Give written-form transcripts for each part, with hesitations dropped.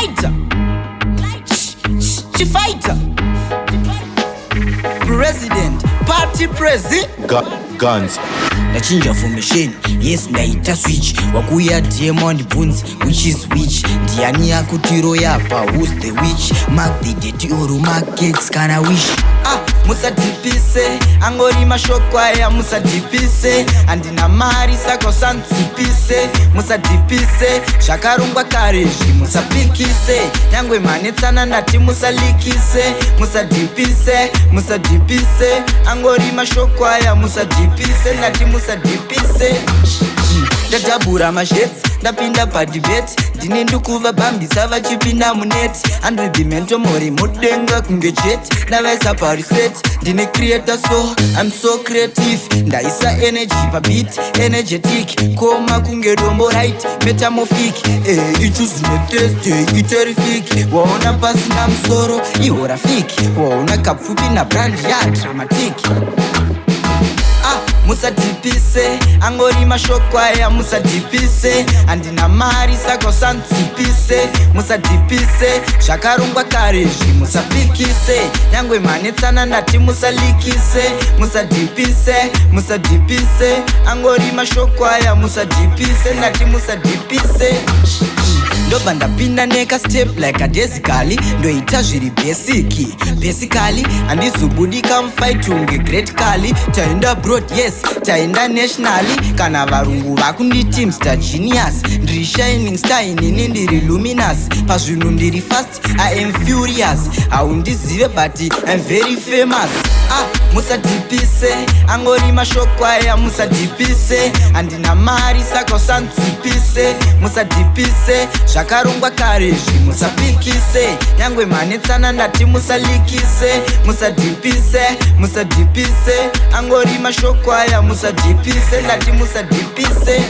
lighter, she fighter. President, party president. Gunz. Nachinja formation, yes naita switch. Wakuya diamond boons, which is which. Ndiani akutiro yapa, who's the witch? Mark the date oro markets kana wish. Musa dipise, angori mashokwa ya musa dipise. Andina mari sako santipise. Musa dipise, shakarungwa kareji musa pikise. Yangwe manetana nati musa likise. Musa dipise, angori mashokwa ya musa dipise. Nati musa dipise. Ndajabura mashets, ndapinda pa debate. Dini ndukuva bambisa vachipinda muneti. Andridimento mori mudenga kunge jet. Navaisa pa reset, dini creator so I'm so creative. Ndaisa energy pa beat, energetic. Koma kunge dombo right, metamorphic. Ichuzune test, terrific. Waona pasi na msoro, iwo rafiki. Waona kapfupi na brand ya dramatic. Musa dipise, angori mashokwa ya musa dipise. Andina mari sako santipise. Musa dipise, shakarungwa kareji musa pikise. Yangwe manetana nati musa likise. Musa dipise, angori mashokwa ya musa dipise. Nati musa dipise. Ndoba ndapinda neka step like a desikali. Ndo itazhiri basically andizubudika mfight unge great kali. Taenda broad yes, taenda nationally. Kana varungu vakunditi Mr. Genius. Ndiri shining star inini ndiri luminous. Pazvinu ndiri fast, I am furious. Haundizive but I'm very famous. Musa dipise, angori mashokwa ya musa dipise. Andina mari sako santipise. Musa dipise, shakarungwa kareji musa pikise. Yangwe manetsana ndati musa likise. Musa dipise, angori mashokwa ya musa dipise. Ndati musa dipise.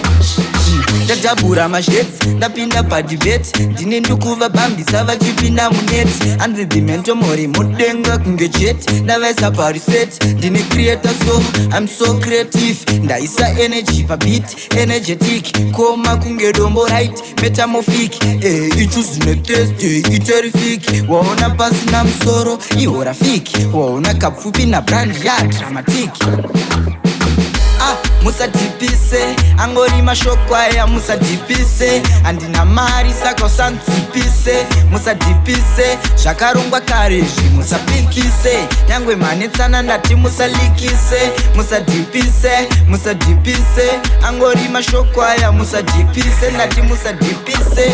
Ndajabura mashets, ndapinda pa debate. Dini ndukuva bambisa vachipinda muneti. Andridimento mori mudenga kunge jet. Ndavaisa pa reset, dini creator so I'm so creative. Ndaisa energy pa beat, energetic. Koma kunge dombo right, metamorphic. Ichuzune test, terrific. Waona pasi na msoro, iwo rafiki. Waona kapfupi na brand ya dramatic. Musa dipise, angori mashokwa ya musa dipise. Andina mari sako santipise. Musa dipise, shakarungwa kareji musa pikise. Yangwe manetsana ndati musa likise. Musa dipise, angori mashokwa ya musa dipise. Nati musa dipise.